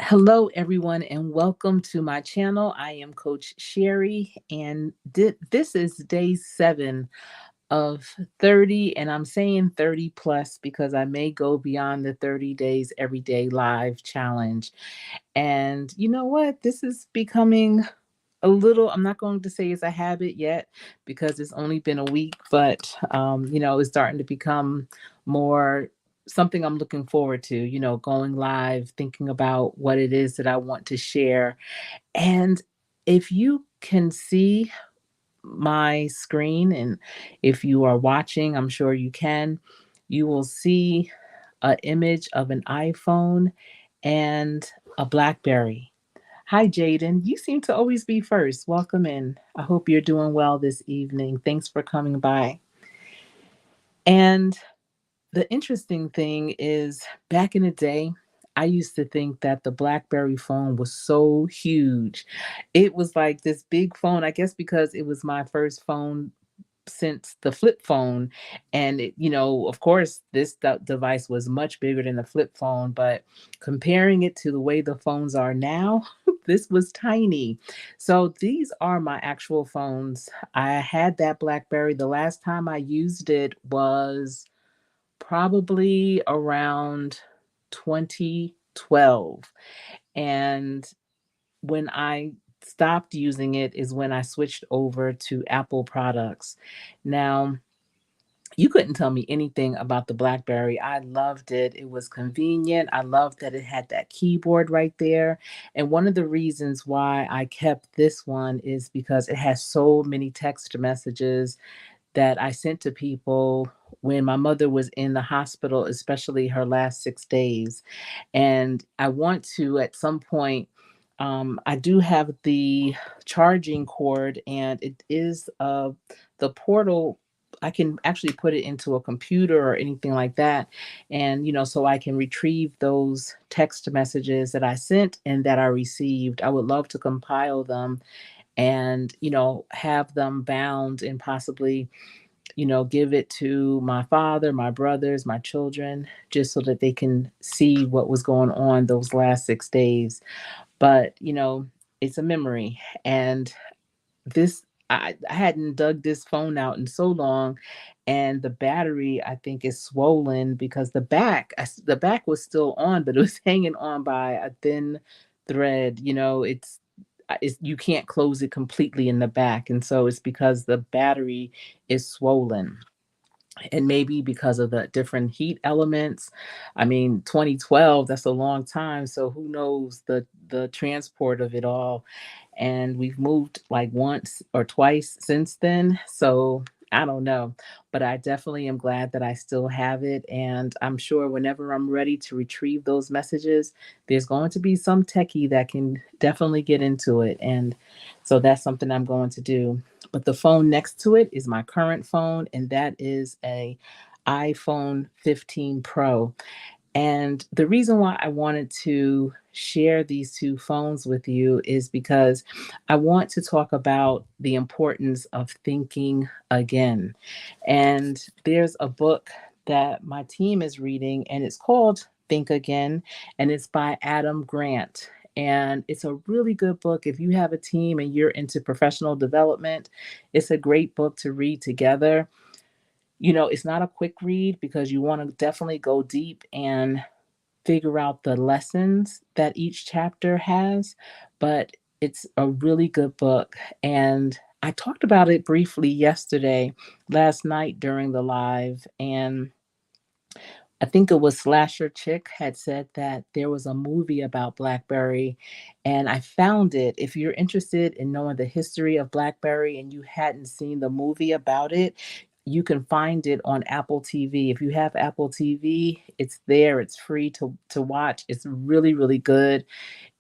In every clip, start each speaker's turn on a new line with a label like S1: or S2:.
S1: Hello, everyone, and welcome to my channel. I am Coach Sherri, and this is day 7 of 30. And I'm saying 30 plus because I may go beyond the 30 days everyday live challenge. And you know what? This is becoming a little, I'm not going to say it's a habit yet because it's only been a week, but it's starting to become more something I'm looking forward to, going live, thinking about what it is that I want to share. And if you can see my screen, and if you are watching, I'm sure you can, you will see an image of an iPhone and a BlackBerry. Hi, Jaden. You seem to always be first. Welcome in. I hope you're doing well this evening. Thanks for coming by. And the interesting thing is, back in the day, I used to think that the BlackBerry phone was so huge. It was like this big phone, I guess because it was my first phone since the flip phone. And of course, this device was much bigger than the flip phone, but comparing it to the way the phones are now, this was tiny. So these are my actual phones. I had that BlackBerry. The last time I used it was probably around 2012. And when I stopped using it is when I switched over to Apple products. Now, you couldn't tell me anything about the BlackBerry. I loved it. It was convenient. I loved that it had that keyboard right there. And one of the reasons why I kept this one is because it has so many text messages that I sent to people when my mother was in the hospital, especially her last 6 days. And I want to, at some point, I do have the charging cord, and it is the portal. I can actually put it into a computer or anything like that. And, so I can retrieve those text messages that I sent and that I received. I would love to compile them and, have them bound and possibly give it to my father, my brothers, my children, just so that they can see what was going on those last 6 days. But, it's a memory. And this, I hadn't dug this phone out in so long. And the battery, I think, is swollen because the back was still on, but it was hanging on by a thin thread. It's you can't close it completely in the back, and so it's because the battery is swollen, and maybe because of the different heat elements. I mean, 2012, that's a long time, so who knows the transport of it all. And we've moved like once or twice since then, so I don't know, but I definitely am glad that I still have it. And I'm sure whenever I'm ready to retrieve those messages, there's going to be some techie that can definitely get into it. And so that's something I'm going to do. But the phone next to it is my current phone, and that is a iPhone 15 Pro. And the reason why I wanted to share these two phones with you is because I want to talk about the importance of thinking again. And there's a book that my team is reading, and it's called Think Again, and it's by Adam Grant. And it's a really good book. If you have a team and you're into professional development, it's a great book to read together. It's not a quick read because you want to definitely go deep and figure out the lessons that each chapter has, but it's a really good book. And I talked about it briefly last night during the live, and I think it was Slasher Chick had said that there was a movie about BlackBerry, and I found it. If you're interested in knowing the history of BlackBerry and you hadn't seen the movie about it, you can find it on Apple TV. If you have Apple TV, it's there. It's free to watch. It's really, really good.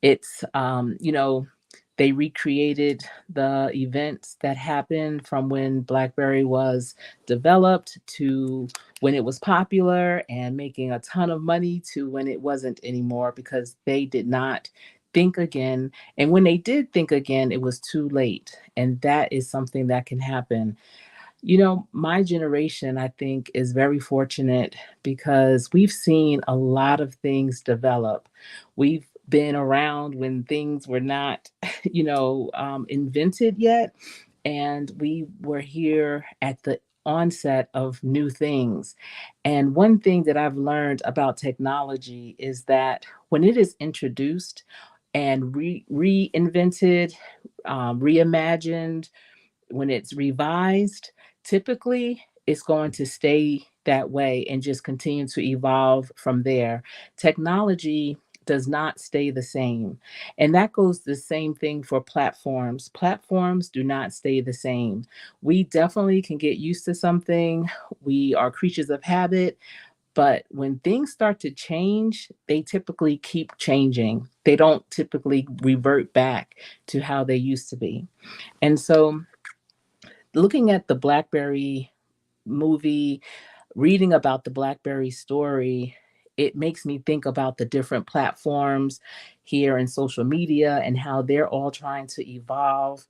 S1: It's they recreated the events that happened from when BlackBerry was developed to when it was popular and making a ton of money to when it wasn't anymore, because they did not think again. And when they did think again, it was too late. And that is something that can happen. My generation, I think, is very fortunate because we've seen a lot of things develop. We've been around when things were not, invented yet. And we were here at the onset of new things. And one thing that I've learned about technology is that when it is introduced and reinvented, reimagined, when it's revised, typically it's going to stay that way and just continue to evolve from there. Technology does not stay the same. And that goes the same thing for platforms. Platforms do not stay the same. We definitely can get used to something. We are creatures of habit, but when things start to change, they typically keep changing. They don't typically revert back to how they used to be. And so looking at the BlackBerry movie, reading about the BlackBerry story, it makes me think about the different platforms here in social media and how they're all trying to evolve.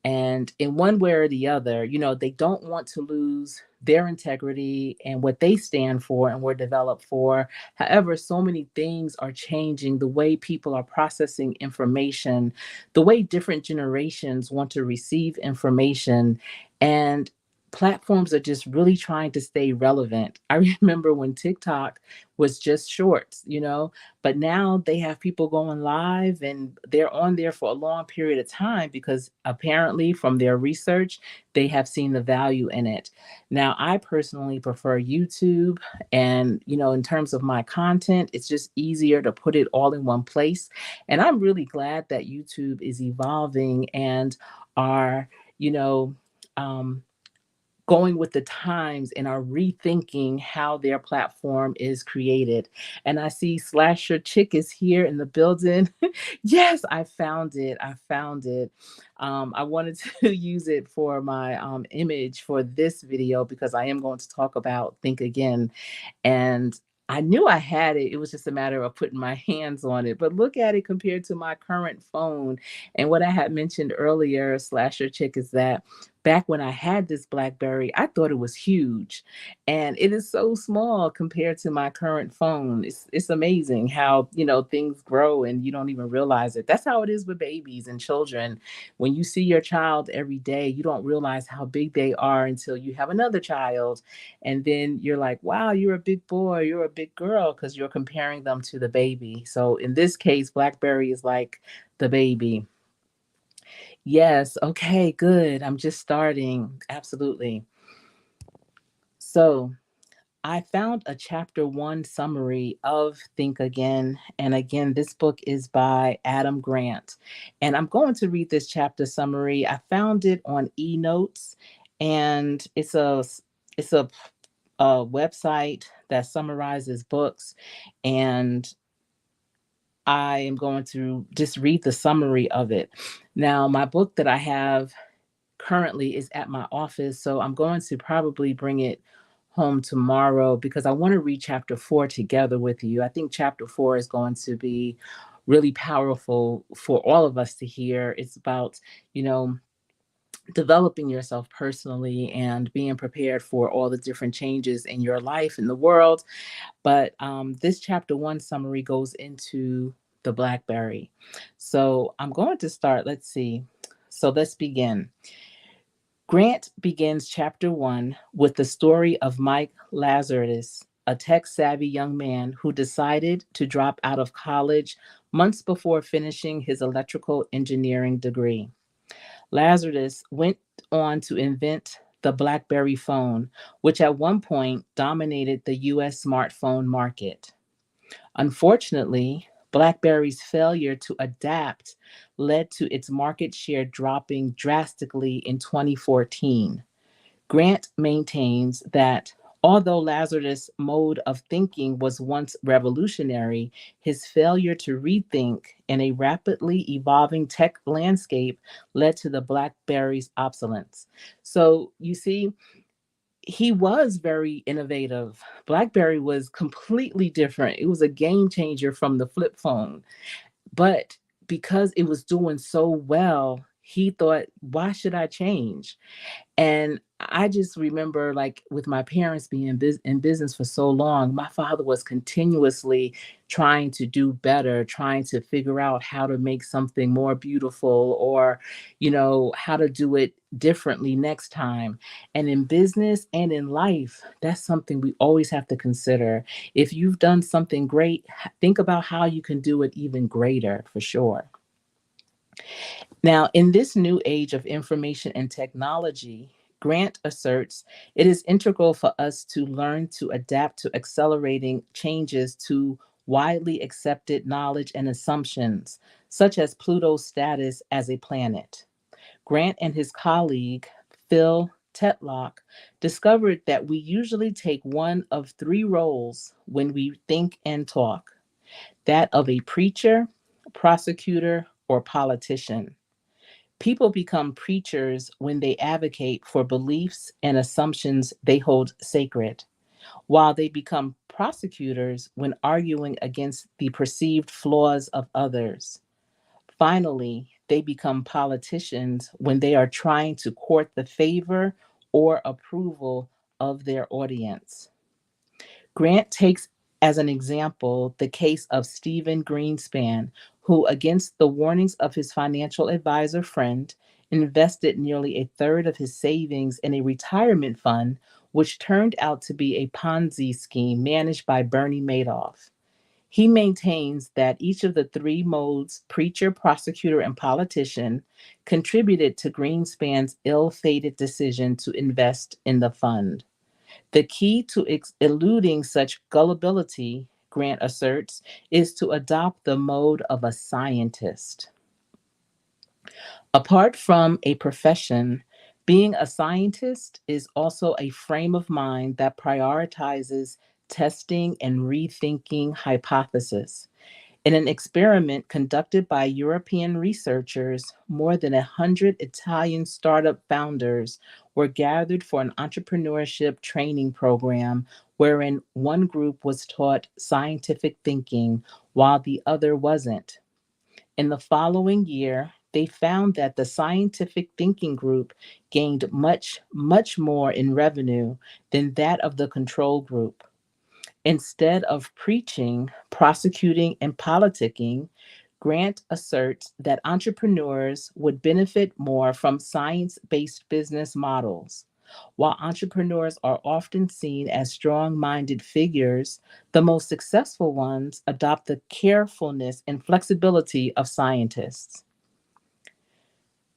S1: And in one way or the other, they don't want to lose their integrity and what they stand for and were developed for. However, so many things are changing: the way people are processing information, the way different generations want to receive information, and platforms are just really trying to stay relevant. I remember when TikTok was just shorts, but now they have people going live and they're on there for a long period of time because apparently, from their research, they have seen the value in it. Now, I personally prefer YouTube. And, in terms of my content, it's just easier to put it all in one place. And I'm really glad that YouTube is evolving and are, you know, um, going with the times and are rethinking how their platform is created. And I see Slasher Chick is here in the building. Yes, I found it. I found it. I wanted to use it for my image for this video because I am going to talk about Think Again. And I knew I had it. It was just a matter of putting my hands on it. But look at it compared to my current phone. And what I had mentioned earlier, Slasher Chick, is that back when I had this BlackBerry, I thought it was huge. And it is so small compared to my current phone. It's amazing how, things grow and you don't even realize it. That's how it is with babies and children. When you see your child every day, you don't realize how big they are until you have another child. And then you're like, wow, you're a big boy, you're a big girl, because you're comparing them to the baby. So in this case, BlackBerry is like the baby. Yes, okay, good. I'm just starting. Absolutely. So I found a chapter one summary of Think Again. And again, this book is by Adam Grant. And I'm going to read this chapter summary. I found it on eNotes, and it's a website that summarizes books. And I am going to just read the summary of it. Now, my book that I have currently is at my office, so I'm going to probably bring it home tomorrow because I want to read chapter four together with you. I think chapter four is going to be really powerful for all of us to hear. It's about, you know, developing yourself personally and being prepared for all the different changes in your life in the world. But this chapter one summary goes into the BlackBerry. So I'm going to start. Let's see. So let's begin. Grant begins chapter one with the story of Mike Lazarus, a tech savvy young man who decided to drop out of college months before finishing his electrical engineering degree. Lazarus went on to invent the BlackBerry phone, which at one point dominated the US smartphone market. Unfortunately, BlackBerry's failure to adapt led to its market share dropping drastically in 2014. Grant maintains that although Lazarus' mode of thinking was once revolutionary, his failure to rethink in a rapidly evolving tech landscape led to the BlackBerry's obsolescence. So you see, he was very innovative. BlackBerry was completely different. It was a game changer from the flip phone. But because it was doing so well, He thought, why should I change? And I just remember, like, with my parents being in business for so long, my father was continuously trying to do better, trying to figure out how to make something more beautiful, or, how to do it differently next time. And in business and in life, that's something we always have to consider. If you've done something great, think about how you can do it even greater, for sure. Now, in this new age of information and technology, Grant asserts it is integral for us to learn to adapt to accelerating changes to widely accepted knowledge and assumptions, such as Pluto's status as a planet. Grant and his colleague, Phil Tetlock, discovered that we usually take one of three roles when we think and talk: that of a preacher, prosecutor, or politician. People become preachers when they advocate for beliefs and assumptions they hold sacred, while they become prosecutors when arguing against the perceived flaws of others. Finally, they become politicians when they are trying to court the favor or approval of their audience. Grant takes as an example the case of Stephen Greenspan, who, against the warnings of his financial advisor friend, invested nearly a third of his savings in a retirement fund, which turned out to be a Ponzi scheme managed by Bernie Madoff. He maintains that each of the three modes, preacher, prosecutor, and politician, contributed to Greenspan's ill fated decision to invest in the fund. The key to eluding such gullibility, Grant asserts, is to adopt the mode of a scientist. Apart from a profession, being a scientist is also a frame of mind that prioritizes testing and rethinking hypotheses. In an experiment conducted by European researchers, more than 100 Italian startup founders were gathered for an entrepreneurship training program wherein one group was taught scientific thinking while the other wasn't. In the following year, they found that the scientific thinking group gained much, much more in revenue than that of the control group. Instead of preaching, prosecuting, and politicking, Grant asserts that entrepreneurs would benefit more from science based business models. While entrepreneurs are often seen as strong minded figures, the most successful ones adopt the carefulness and flexibility of scientists.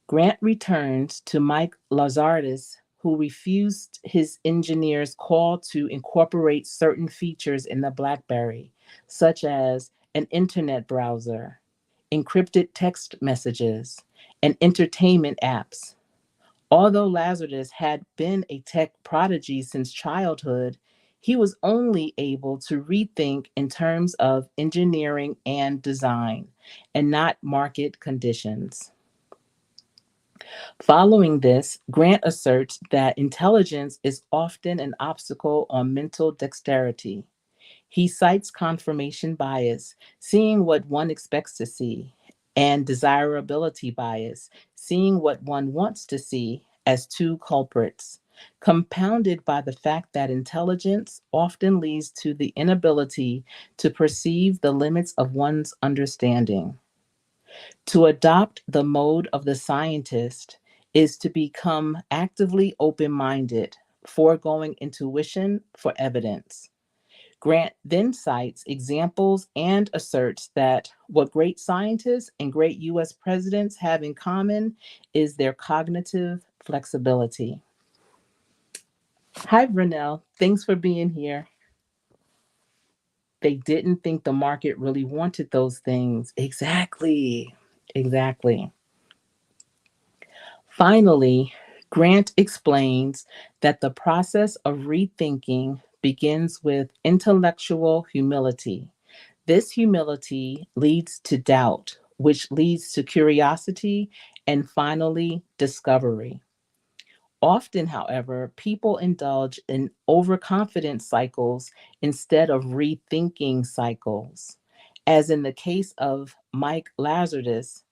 S1: Grant returns to Mike Lazardis, who refused his engineer's call to incorporate certain features in the BlackBerry, such as an internet browser, encrypted text messages, and entertainment apps. Although Lazarus had been a tech prodigy since childhood, he was only able to rethink in terms of engineering and design, and not market conditions. Following this, Grant asserts that intelligence is often an obstacle on mental dexterity. He cites confirmation bias, seeing what one expects to see, and desirability bias, seeing what one wants to see, as two culprits, compounded by the fact that intelligence often leads to the inability to perceive the limits of one's understanding. To adopt the mode of the scientist is to become actively open minded, foregoing intuition for evidence. Grant then cites examples and asserts that what great scientists and great US presidents have in common is their cognitive flexibility. Hi, Vernell. Thanks for being here. They didn't think the market really wanted those things. Exactly. Exactly. Finally, Grant explains that the process of rethinking begins with intellectual humility. This humility leads to doubt, which leads to curiosity, and finally, discovery. Often, however, people indulge in overconfidence cycles instead of rethinking cycles. As in the case of Mike Lazarus,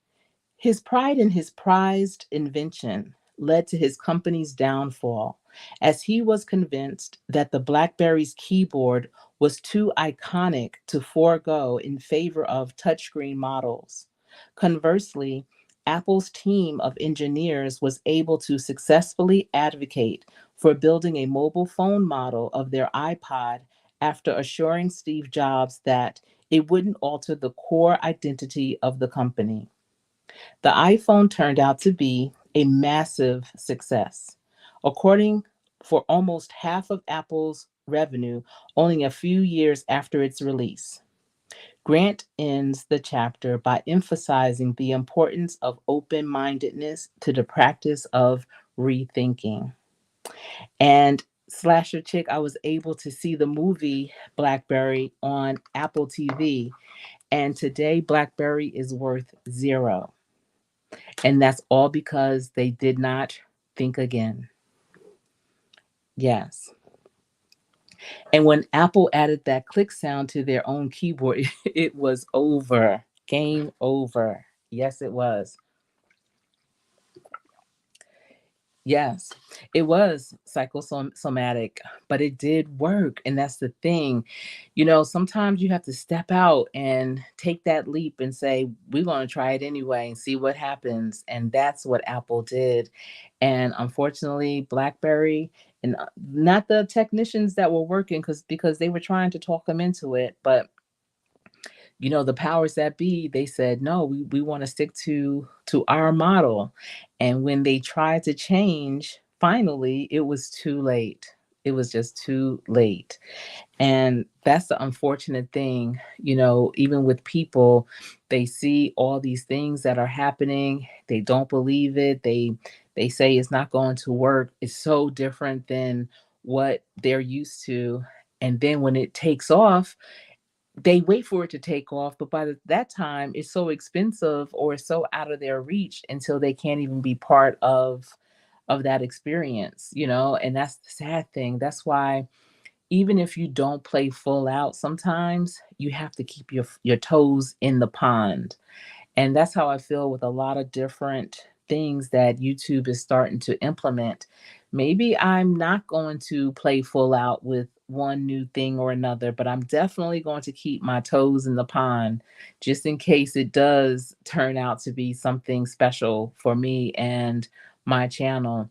S1: His pride in his prized invention led to his company's downfall, as he was convinced that the BlackBerry's keyboard was too iconic to forego in favor of touchscreen models. Conversely, Apple's team of engineers was able to successfully advocate for building a mobile phone model of their iPod after assuring Steve Jobs that it wouldn't alter the core identity of the company. The iPhone turned out to be a massive success. According for almost half of Apple's revenue only a few years after its release. Grant ends the chapter by emphasizing the importance of open mindedness to the practice of rethinking. And Slasher Chick, I was able to see the movie Blackberry on Apple TV. And today, Blackberry is worth zero. And that's all because they did not think again. Yes. And when Apple added that click sound to their own keyboard, it was over. Game over. Yes, it was. Yes, it was psychosomatic, but it did work. And that's the thing. Sometimes you have to step out and take that leap and say, we're going to try it anyway and see what happens. And that's what Apple did. And unfortunately, BlackBerry and not the technicians that were working because they were trying to talk them into it, but the powers that be, they said no, we want to stick to our model. And when they tried to change, finally it was too late. It was just too late. And that's the unfortunate thing, even with people, they see all these things that are happening, they don't believe it, they say it's not going to work, it's so different than what they're used to. And then when it takes off, they wait for it to take off, but by that time, it's so expensive or it's so out of their reach until they can't even be part of that experience, and that's the sad thing. That's why even if you don't play full out, sometimes you have to keep your toes in the pond. And that's how I feel with a lot of different things that YouTube is starting to implement. Maybe I'm not going to play full out with one new thing or another, but I'm definitely going to keep my toes in the pond just in case it does turn out to be something special for me and my channel.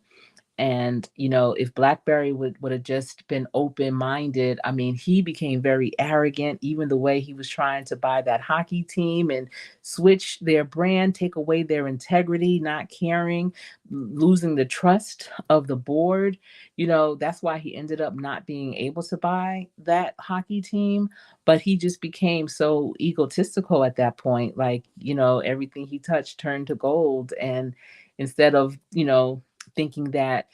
S1: And if BlackBerry would have just been open minded, I mean, he became very arrogant. Even the way he was trying to buy that hockey team and switch their brand, take away their integrity, not caring, losing the trust of the board. That's why he ended up not being able to buy that hockey team. But he just became so egotistical at that point. Like, everything he touched turned to gold. And instead of, thinking that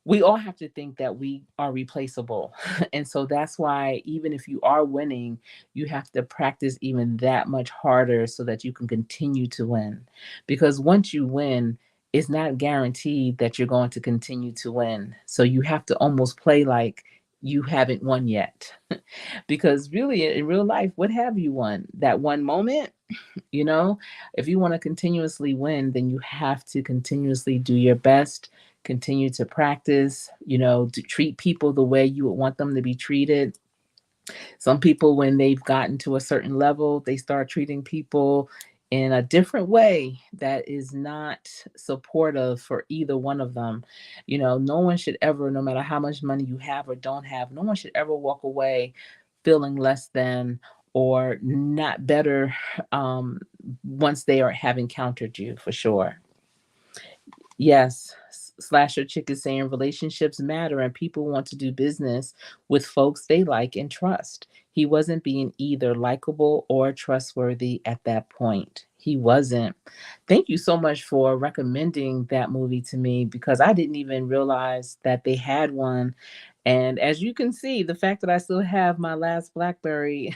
S1: we all have to think that we are replaceable. And so that's why, even if you are winning, you have to practice even that much harder so that you can continue to win. Because once you win, it's not guaranteed that you're going to continue to win. So you have to almost play like you haven't won yet. Because really, in real life, what have you won? That one moment? You know, if you want to continuously win, then you have to continuously do your best, continue to practice, to treat people the way you would want them to be treated. Some people, when they've gotten to a certain level, they start treating people in a different way that is not supportive for either one of them. No one should ever, no matter how much money you have or don't have, no one should ever walk away feeling less than or not better um, once they have encountered you, for sure. Yes, Slasher Chick is saying relationships matter and people want to do business with folks they like and trust. He wasn't being either likable or trustworthy at that point. He wasn't. Thank you so much for recommending that movie to me because I didn't even realize that they had one. And as you can see, the fact that I still have my last Blackberry,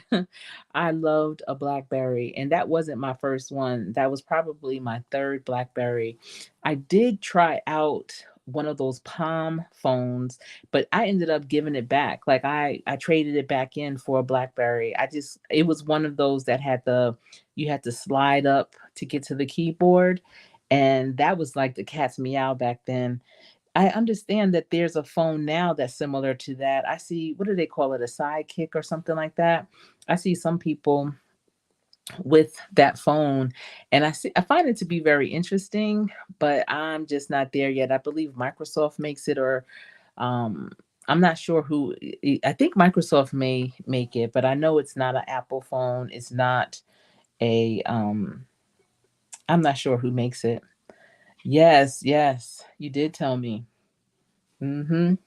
S1: I loved a Blackberry. And that wasn't my first one. That was probably my third Blackberry. I did try out one of those palm phones, but I ended up giving it back. Like I traded it back in for a BlackBerry. I just it was one of those that had the you had to slide up to get to the keyboard, and that was like the cat's meow back then. I understand that there's a phone now that's similar to that. I see, what do they call it, a sidekick or something like that. I see some people with that phone, and I find it to be very interesting, but I'm just not there yet. I believe Microsoft makes it, or um I'm not sure who. I think Microsoft may make it, but I know it's not an Apple phone. It's not a I'm not sure who makes it. Yes, yes, you did tell me. Mhm.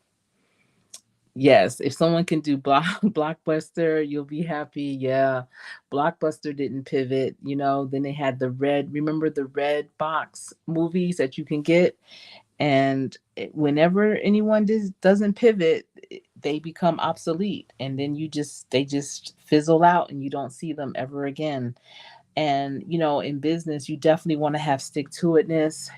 S1: Yes, if someone can do Blockbuster, you'll be happy. Yeah. Blockbuster didn't pivot, then they had the red, remember the red box movies that you can get? And whenever anyone doesn't pivot, they become obsolete. And then they just fizzle out and you don't see them ever again. And in business you definitely want to have stick to itness.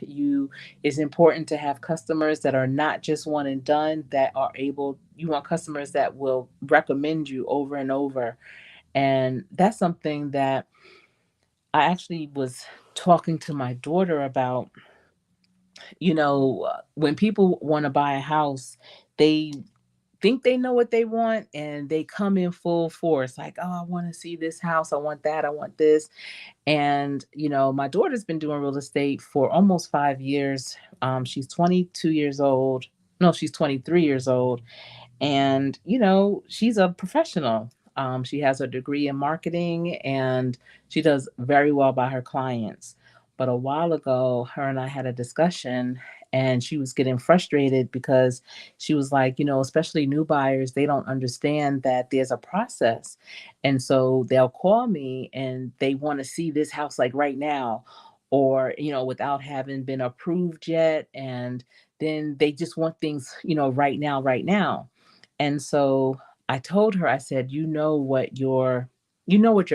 S1: It's important to have customers that are not just one and done, that are able you want customers that will recommend you over and over. And that's something that I actually was talking to my daughter about. When people want to buy a house, they think they know what they want, and they come in full force like, oh, I want to see this house, I want that, I want this. And, my daughter's been doing real estate for almost 5 years. She's 22 years old. No, she's 23 years old. And, she's a professional. She has a degree in marketing, and she does very well by her clients. But a while ago, her and I had a discussion, and she was getting frustrated because she was like, especially new buyers, they don't understand that there's a process. And so they'll call me and they want to see this house like right now, or, without having been approved yet. And then they just want things, right now, right now. And so I told her, I said, you know what your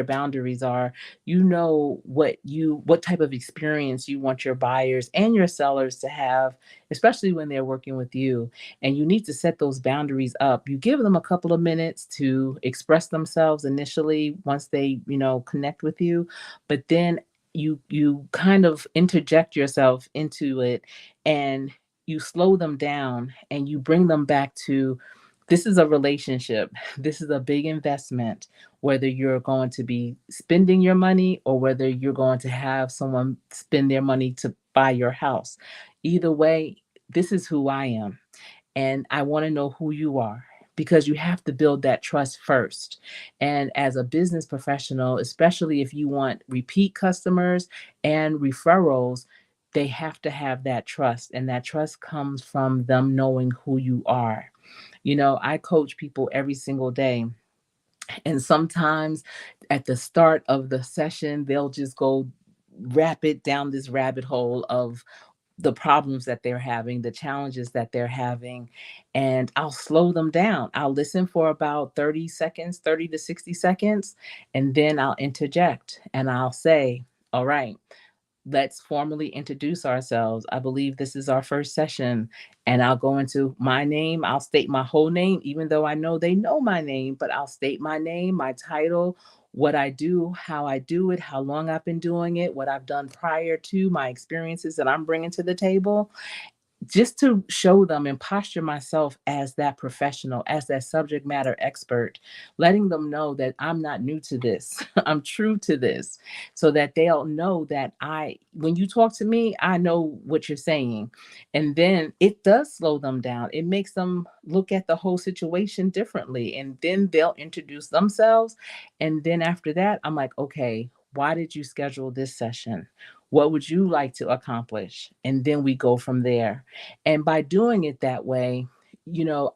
S1: boundaries are. You know what type of experience you want your buyers and your sellers to have, especially when they're working with you. And you need to set those boundaries up. You give them a couple of minutes to express themselves initially once they, connect with you, but then you kind of interject yourself into it, and you slow them down and you bring them back to, this is a relationship. This is a big investment, whether you're going to be spending your money or whether you're going to have someone spend their money to buy your house. Either way, this is who I am, and I want to know who you are, because you have to build that trust first. And as a business professional, especially if you want repeat customers and referrals, they have to have that trust. And that trust comes from them knowing who you are. I coach people every single day. And sometimes at the start of the session, they'll just go rapid down this rabbit hole of the problems that they're having, the challenges that they're having, and I'll slow them down. I'll listen for about 30 seconds, 30 to 60 seconds, and then I'll interject and I'll say, all right, let's formally introduce ourselves. I believe this is our first session. And I'll go into my name. I'll state my whole name, even though I know they know my name, but I'll state my name, my title, what I do, how I do it, how long I've been doing it, what I've done prior to, my experiences that I'm bringing to the table, just to show them and posture myself as that professional, as that subject matter expert, letting them know that I'm not new to this. I'm true to this, so that they'll know that when you talk to me, I know what you're saying. And then it does slow them down. It makes them look at the whole situation differently. And then they'll introduce themselves. And then after that, I'm like, okay, why did you schedule this session? What would you like to accomplish? And then we go from there. And by doing it that way,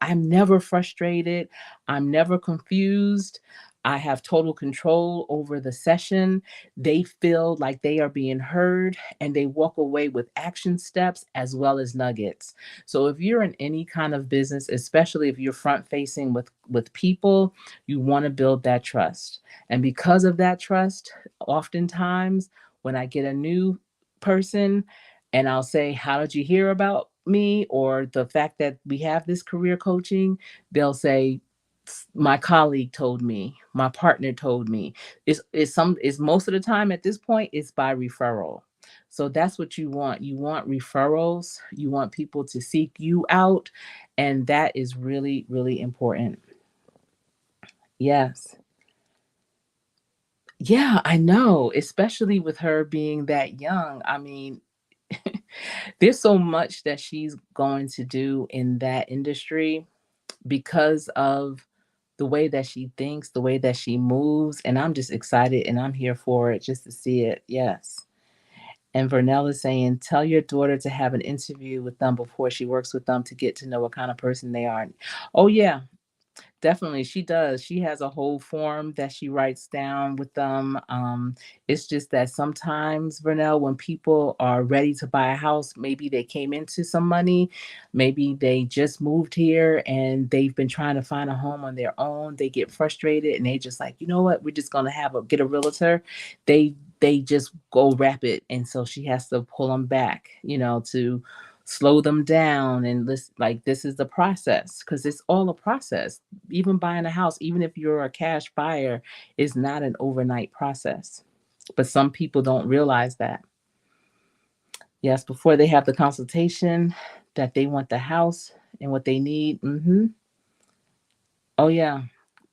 S1: I'm never frustrated. I'm never confused. I have total control over the session. They feel like they are being heard, and they walk away with action steps as well as nuggets. So if you're in any kind of business, especially if you're front facing with people, you want to build that trust. And because of that trust, oftentimes when I get a new person and I'll say, how did you hear about me or the fact that we have this career coaching, they'll say, my colleague told me, my partner told me. It's most of the time at this point it's by referral. So that's what you want. You want referrals. You want people to seek you out, and that is really, really important. Yes. Yeah, I know, especially with her being that young. I mean, there's so much that she's going to do in that industry because of the way that she thinks, the way that she moves, and I'm just excited and I'm here for it just to see it. Yes. And Vernell is saying, tell your daughter to have an interview with them before she works with them to get to know what kind of person they are. Oh, yeah. Definitely, she does. She has a whole form that she writes down with them. It's just that sometimes, Vernell, when people are ready to buy a house, maybe they came into some money, maybe they just moved here and they've been trying to find a home on their own. They get frustrated and they just like, you know what, we're just gonna get a realtor. They just go rapid, and so she has to pull them back, to slow them down and listen. Like, this is the process because it's all a process. Even buying a house, even if you're a cash buyer, is not an overnight process. But some people don't realize that. Yes, before they have the consultation, that they want the house and what they need. Oh, yeah,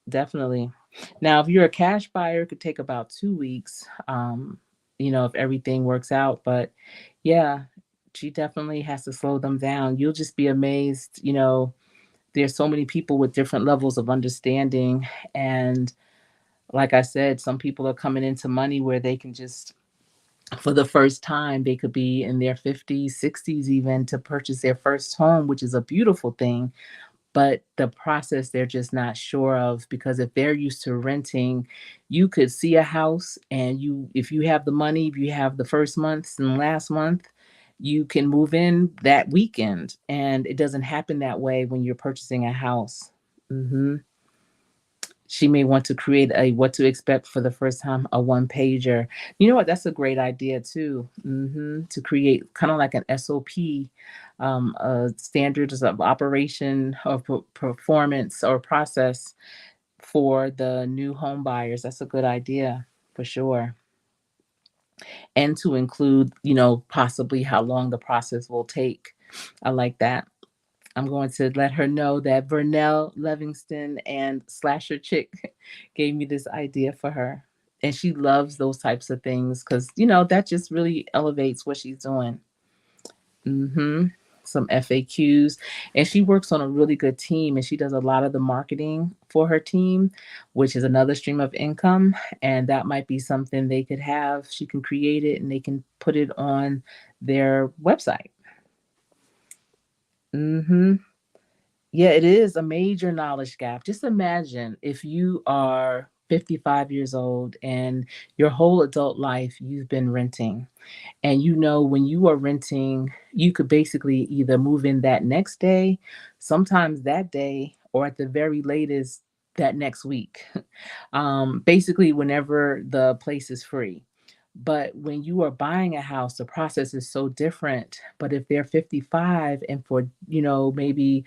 S1: definitely. Now, if you're a cash buyer, it could take about 2 weeks, if everything works out. But yeah, she definitely has to slow them down. You'll just be amazed. There's so many people with different levels of understanding. And like I said, some people are coming into money where they can just, for the first time, they could be in their 50s, 60s, even to purchase their first home, which is a beautiful thing. But the process they're just not sure of, because if they're used to renting, you could see a house and if you have the money, if you have the first months and last month, you can move in that weekend. And it doesn't happen that way when you're purchasing a house. hmm She may want to create a what to expect for the first time, a one pager. You know what? That's a great idea too. To create kind of like an SOP, standards of operation or performance or process for the new home buyers. That's a good idea for sure. And to include, possibly how long the process will take. I like that. I'm going to let her know that Vernell Livingston and Slasher Chick gave me this idea for her. And she loves those types of things because, that just really elevates what she's doing. hmm Some FAQs. And she works on a really good team and she does a lot of the marketing for her team, which is another stream of income. And that might be something they could have. She can create it and they can put it on their website. hmm Yeah, it is a major knowledge gap. Just imagine if you are 55 years old and your whole adult life you've been renting. And when you are renting, you could basically either move in that next day, sometimes that day, or at the very latest that next week. Basically, whenever the place is free. But when you are buying a house, the process is so different. But if they're 55 and for, maybe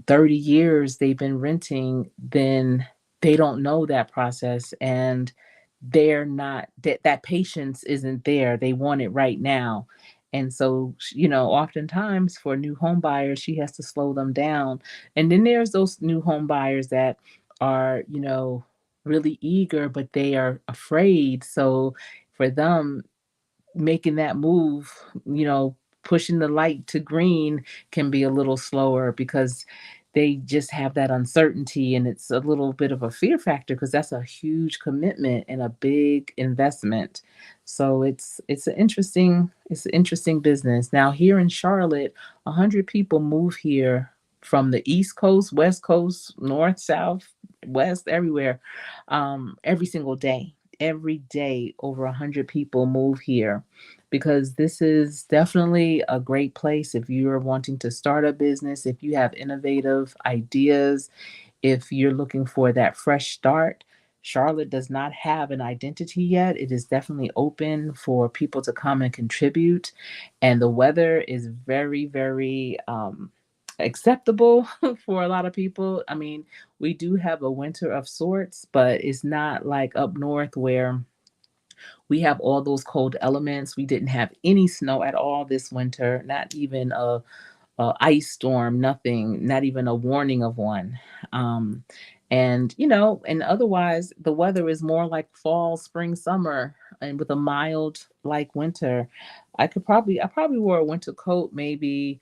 S1: 30 years they've been renting, then they don't know that process and they're not that patience isn't there. They want it right now. And so, oftentimes for new home buyers, she has to slow them down. And then there's those new home buyers that are, really eager, but they are afraid. So for them, making that move, pushing the light to green can be a little slower because they just have that uncertainty and it's a little bit of a fear factor because that's a huge commitment and a big investment. So it's an interesting business. Now here in Charlotte, 100 people move here from the East Coast, West Coast, North, South, West, everywhere, every single day. Every day, over 100 people move here because this is definitely a great place if you're wanting to start a business, if you have innovative ideas, if you're looking for that fresh start. Charlotte does not have an identity yet. It is definitely open for people to come and contribute. And the weather is very, very acceptable for a lot of people. I mean, we do have a winter of sorts, but it's not like up north where we have all those cold elements. We didn't have any snow at all this winter, not even a ice storm, nothing, not even a warning of one. Um, and and otherwise, the weather is more like fall, spring, summer, and with a mild like winter. I probably wore a winter coat maybe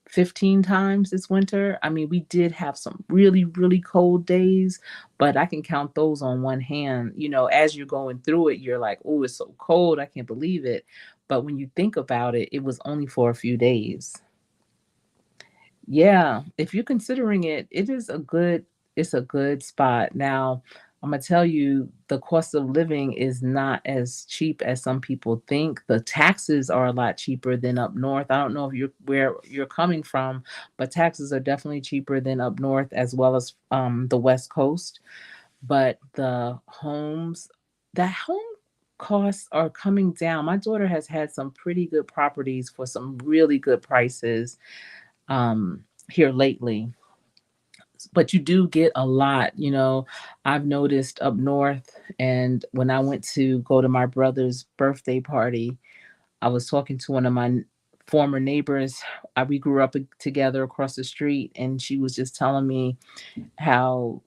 S1: 15 times this winter. I mean, we did have some really, really cold days, but I can count those on one hand. As you're going through it, you're like, oh, it's so cold. I can't believe it. But when you think about it, it was only for a few days. Yeah, if you're considering it, it's a good spot. Now, I'm gonna tell you the cost of living is not as cheap as some people think. The taxes are a lot cheaper than up north. I don't know if you're where you're coming from, but taxes are definitely cheaper than up north as well as the West Coast. But that home costs are coming down. My daughter has had some pretty good properties for some really good prices here lately. But you do get a lot. I've noticed up north, and when I went to go to my brother's birthday party, I was talking to one of my former neighbors. We grew up together across the street, and she was just telling me how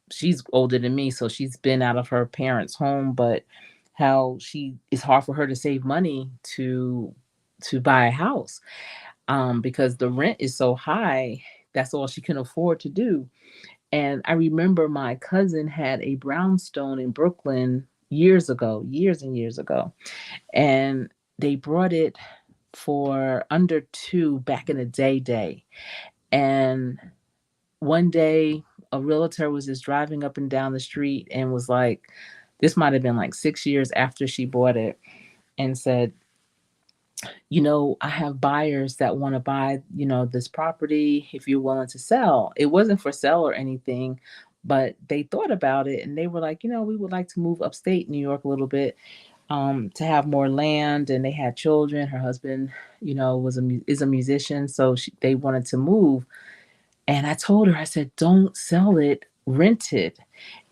S1: she's older than me, so she's been out of her parents' home, but how she it's hard for her to save money to buy a house, because the rent is so high. That's all she can afford to do. And I remember my cousin had a brownstone in Brooklyn years ago, years and years ago, and they brought it for under two back in the day. And one day, a realtor was just driving up and down the street and was like, this might have been like 6 years after she bought it, and said, I have buyers that want to buy, this property if you're willing to sell. It wasn't for sale or anything, but they thought about it and they were like, we would like to move upstate New York a little bit, to have more land. And they had children. Her husband, is a musician, so they wanted to move. And I told her, I said, don't sell it, rent it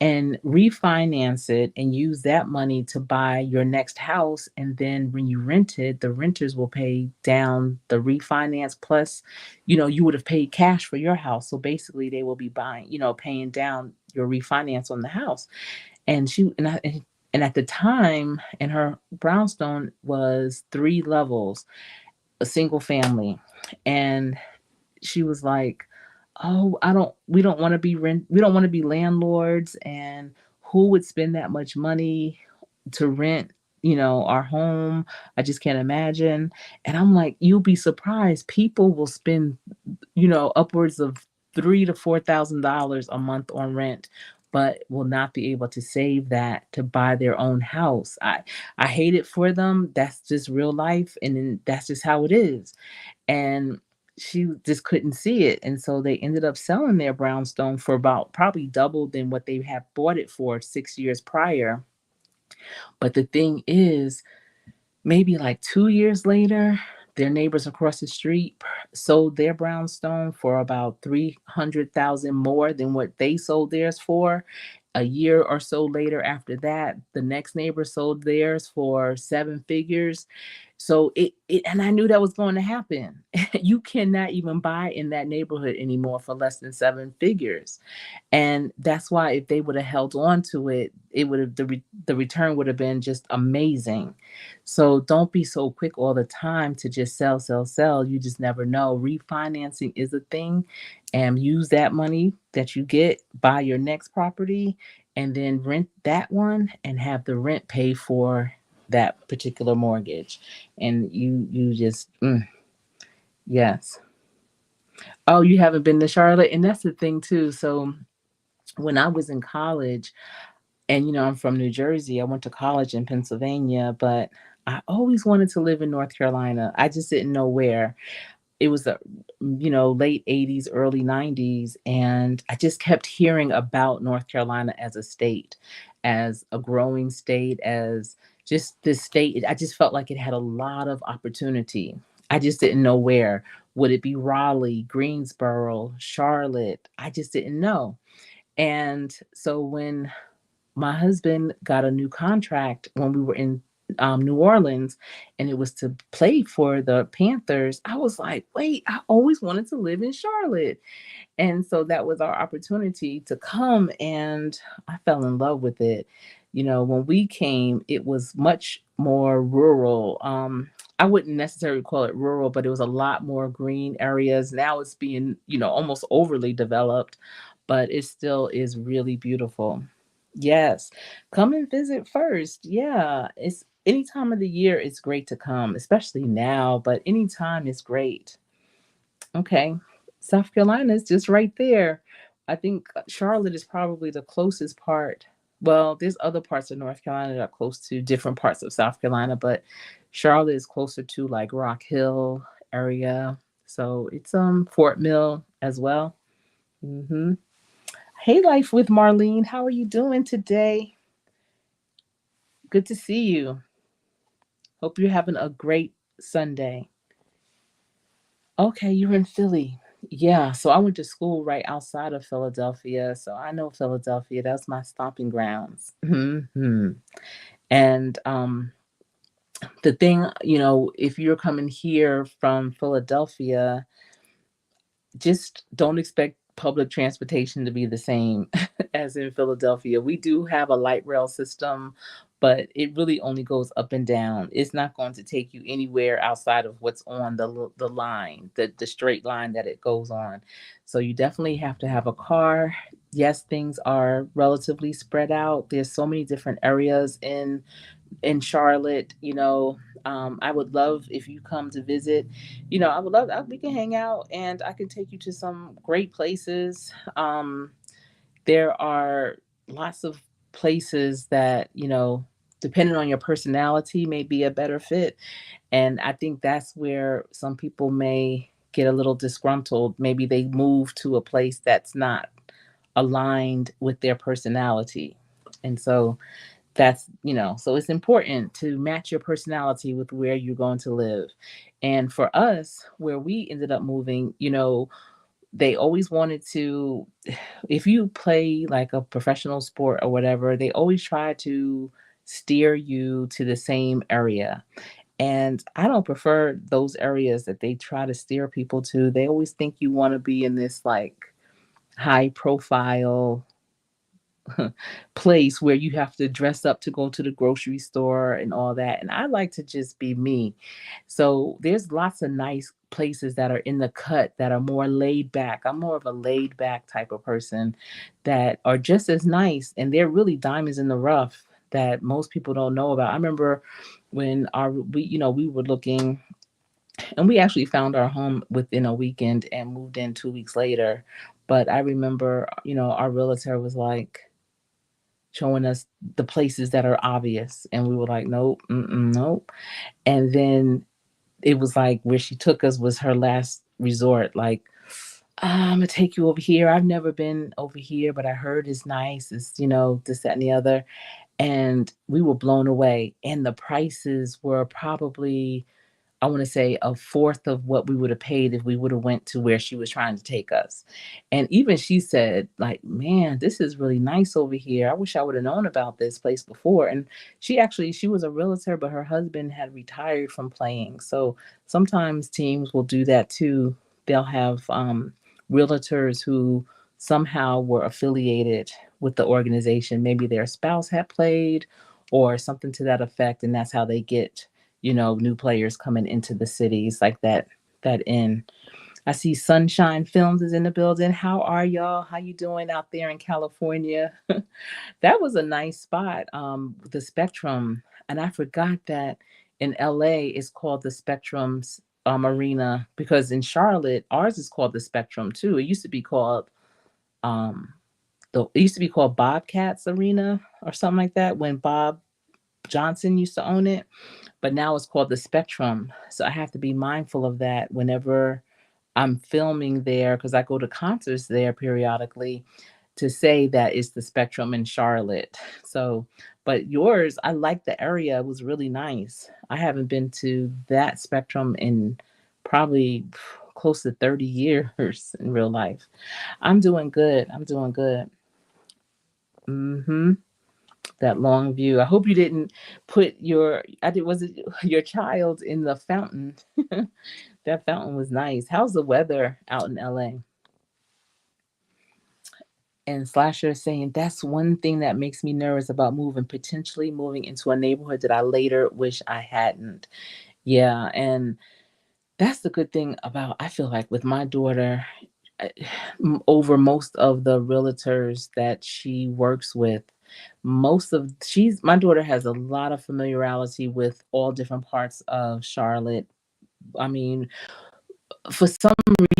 S1: and refinance it and use that money to buy your next house. And then when you rent it, the renters will pay down the refinance plus, you would have paid cash for your house. So basically they will be buying, paying down your refinance on the house. And and at the time, and her brownstone was 3 levels, a single family. And she was like, "Oh, we don't want to be we don't want to be landlords, and who would spend that much money to rent, our home? I just can't imagine." And I'm like, "You'll be surprised. People will spend, upwards of $3,000 to $4,000 a month on rent." But will not be able to save that to buy their own house. I hate it for them. That's just real life, and then that's just how it is. And she just couldn't see it, and so they ended up selling their brownstone for about probably double than what they had bought it for 6 years prior. But the thing is, maybe like 2 years later, their neighbors across the street sold their brownstone for about 300,000 more than what they sold theirs for. A year or so later after that, the next neighbor sold theirs for 7 figures. So and I knew that was going to happen. You cannot even buy in that neighborhood anymore for less than 7 figures. And that's why if they would have held on to it, it would have the return would have been just amazing. So don't be so quick all the time to just sell, sell, sell. You just never know. Refinancing is a thing, and use that money that you get, buy your next property, and then rent that one and have the rent pay for that particular mortgage. And you just yes. Oh, you haven't been to Charlotte? And that's the thing too. So when I was in college, and I'm from New Jersey, I went to college in Pennsylvania, but I always wanted to live in North Carolina. I just didn't know where. it was the late 80s, early 90s, and I just kept hearing about North Carolina as a state, as a growing state, as just this state. I just felt like it had a lot of opportunity. I just didn't know where. Would it be Raleigh, Greensboro, Charlotte? I just didn't know. And so when my husband got a new contract when we were in New Orleans, and it was to play for the Panthers, I was like, wait, I always wanted to live in Charlotte. And so that was our opportunity to come, and I fell in love with it. When we came, it was much more rural. I wouldn't necessarily call it rural, but it was a lot more green areas. Now it's being, almost overly developed, but it still is really beautiful. Yes. Come and visit first. Yeah. It's any time of the year it's great to come, especially now, but anytime is great. Okay. South Carolina is just right there. I think Charlotte is probably the closest part. Well, there's other parts of North Carolina that are close to different parts of South Carolina, but Charlotte is closer to like Rock Hill area. So it's Fort Mill as well. Mhm. Hey, Life with Marlene, how are you doing today? Good to see you. Hope you're having a great Sunday. Okay, you're in Philly. Yeah, so I went to school right outside of Philadelphia, so I know Philadelphia. That's my stomping grounds. And the thing, if you're coming here from Philadelphia, just don't expect public transportation to be the same as in Philadelphia. We do have a light rail system, but it really only goes up and down. It's not going to take you anywhere outside of what's on the line, the straight line that it goes on. So you definitely have to have a car. Yes, things are relatively spread out. There's so many different areas in Charlotte. I would love if you come to visit. I would love we can hang out and I can take you to some great places. There are lots of places that, depending on your personality, may be a better fit. And I think that's where some people may get a little disgruntled. Maybe they move to a place that's not aligned with their personality. And so so it's important to match your personality with where you're going to live. And for us, where we ended up moving, they always wanted to, if you play like a professional sport or whatever, they always try to steer you to the same area. And I don't prefer those areas that they try to steer people to. They always think you want to be in this like high profile place where you have to dress up to go to the grocery store and all that. And I like to just be me. So there's lots of nice places that are in the cut that are more laid back. I'm more of a laid back type of person that are just as nice. And they're really diamonds in the rough that most people don't know about. I remember when we were looking, and we actually found our home within a weekend and moved in 2 weeks later. But I remember, our realtor was like, showing us the places that are obvious. And we were like, nope, nope. And then it was like where she took us was her last resort. Like, I'm gonna take you over here. I've never been over here, but I heard it's nice. It's, this, that, and the other. And we were blown away. And the prices were probably, I want to say, a fourth of what we would have paid if we would have went to where she was trying to take us. And even she said, like, man, this is really nice over here. I wish I would have known about this place before. And she was a realtor, but her husband had retired from playing. So sometimes teams will do that too. They'll have realtors who somehow were affiliated with the organization. Maybe their spouse had played or something to that effect. And that's how they get new players coming into the cities like that in. I see Sunshine Films is in the building. How are y'all? How you doing out there in California? That was a nice spot, the Spectrum. And I forgot that in LA it's called the Spectrum's Arena, because in Charlotte ours is called the Spectrum too. Um it used to be called Bobcats Arena or something like that when Bob Johnson used to own it, but now it's called the Spectrum. So I have to be mindful of that whenever. I'm filming there because I go to concerts there periodically, to say that it's the Spectrum in Charlotte. So, but yours, I like the area. It was really nice. I haven't been to that Spectrum in probably close to 30 years in real life. I'm doing good. I'm doing good. Mhm. That long view. I hope you didn't put your I did was it your child in the fountain? That fountain was nice. How's the weather out in LA? And Slasher is saying that's one thing that makes me nervous about moving, potentially moving into a neighborhood that I later wish I hadn't. Yeah, and that's the good thing about, I feel like, with my daughter, eh, over most of the realtors that she works with, most of she's my daughter has a lot of familiarity with all different parts of Charlotte. I mean, for some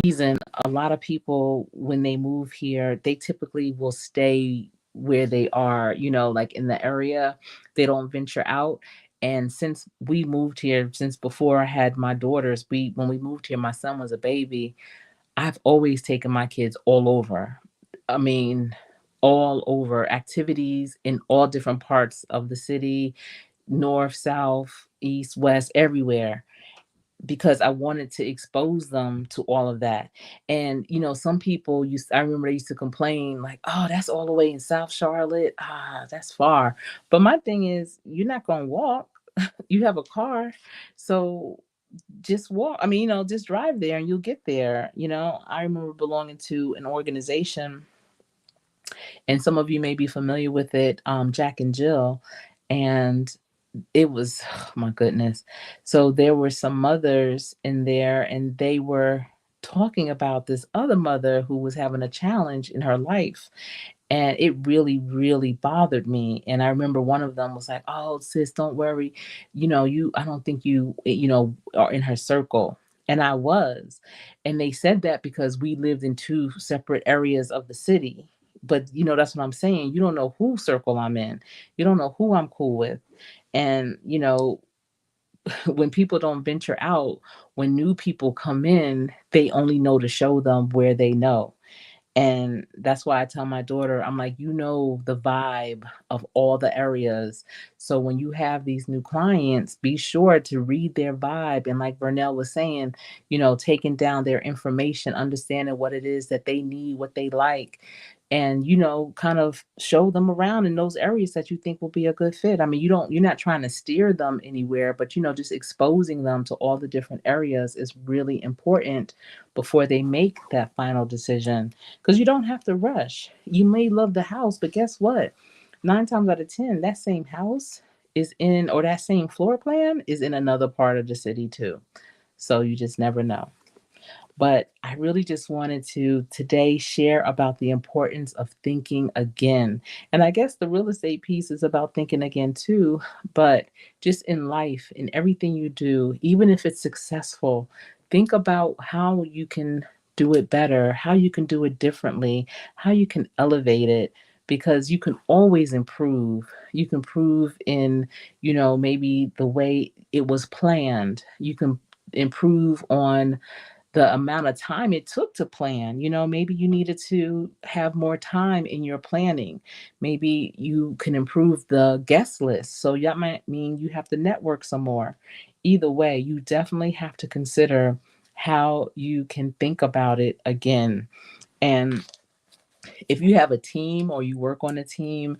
S1: reason, a lot of people, when they move here, they typically will stay where they are, like in the area. They don't venture out. And since we moved here, since before I had my daughters, we when we moved here, my son was a baby. I've always taken my kids all over. I mean, all over activities in all different parts of the city, north, south, east, west, everywhere, because I wanted to expose them to all of that. And some people I remember they used to complain like, "Oh, that's all the way in South Charlotte. Ah, that's far." But my thing is, you're not going to walk. You have a car. So just walk. I mean, just drive there and you'll get there. I remember belonging to an organization, and some of you may be familiar with it, Jack and Jill. And it was oh my goodness. So there were some mothers in there, and they were talking about this other mother who was having a challenge in her life. And it really, really bothered me. And I remember one of them was like, "Oh, sis, don't worry. I don't think you are in her circle." And I was. And they said that because we lived in two separate areas of the city. But that's what I'm saying. You don't know whose circle I'm in. You don't know who I'm cool with. And when people don't venture out, when new people come in, they only know to show them where they know. And that's why I tell my daughter, I'm like, the vibe of all the areas. So when you have these new clients, be sure to read their vibe. And like Vernell was saying, taking down their information, understanding what it is that they need, what they like, and kind of show them around in those areas that you think will be a good fit. I mean, you're not trying to steer them anywhere, but just exposing them to all the different areas is really important before they make that final decision, because you don't have to rush. You may love the house, but guess what? 9 times out of 10, that same house is in, or that same floor plan is in another part of the city too. So you just never know. But I really just wanted to today share about the importance of thinking again. And I guess the real estate piece is about thinking again too, but just in life, in everything you do, even if it's successful, think about how you can do it better, how you can do it differently, how you can elevate it, because you can always improve. You can improve in, maybe the way it was planned. You can improve on the amount of time it took to plan. Maybe you needed to have more time in your planning. Maybe you can improve the guest list. So that might mean you have to network some more. Either way, you definitely have to consider how you can think about it again. And if you have a team or you work on a team,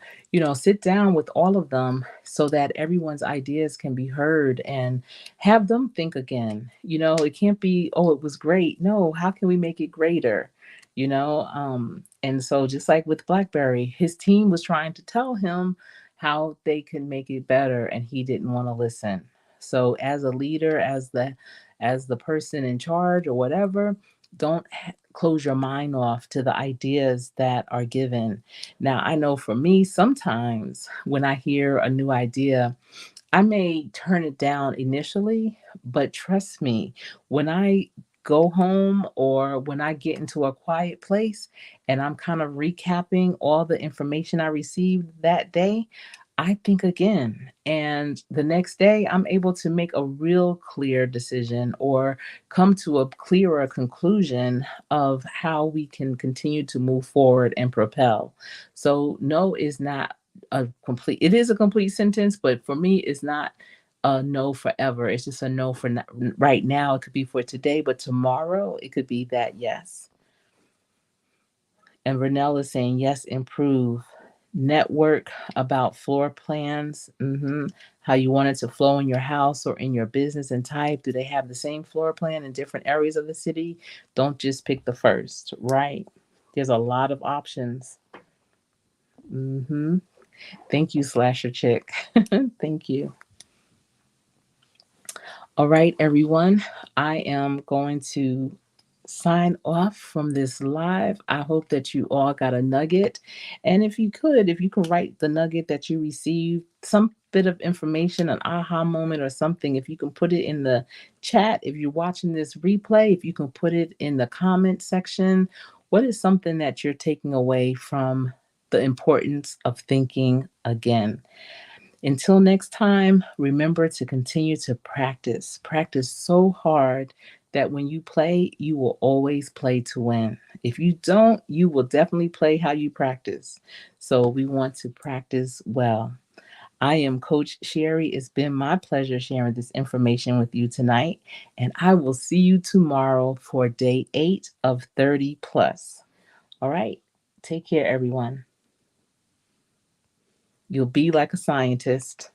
S1: sit down with all of them so that everyone's ideas can be heard, and have them think again. It can't be, "Oh, it was great." No, how can we make it greater? And so just like with BlackBerry, his team was trying to tell him how they can make it better, and he didn't want to listen. So as a leader, as the person in charge or whatever, don't close your mind off to the ideas that are given. Now, I know for me, sometimes when I hear a new idea, I may turn it down initially, but trust me, when I go home or when I get into a quiet place and I'm kind of recapping all the information I received that day, I think again. And the next day, I'm able to make a real clear decision or come to a clearer conclusion of how we can continue to move forward and propel. So, no is not it is a complete sentence, but for me, it's not a no forever. It's just a no for right now. It could be for today, but tomorrow, it could be that yes. And Vernell is saying, yes, improve. Network about floor plans, how you want it to flow in your house or in your business and type. Do they have the same floor plan in different areas of the city? Don't just pick the first, right? There's a lot of options. hmm Thank you, Slasher Chick. Thank you. All right, everyone. I am going to sign off from this live. I hope that you all got a nugget. And if you could write the nugget that you received, some bit of information, an aha moment or something, if you can put it in the chat, if you're watching this replay, if you can put it in the comment section, what is something that you're taking away from the importance of thinking again? Until next time, remember to continue to practice. Practice so hard that when you play, you will always play to win. If you don't, you will definitely play how you practice. So we want to practice well. I am Coach Sherri. It's been my pleasure sharing this information with you tonight, and I will see you tomorrow for day 8 of 30 plus. All right. Take care, everyone. You'll be like a scientist.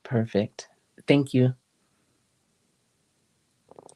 S1: Perfect. Thank you.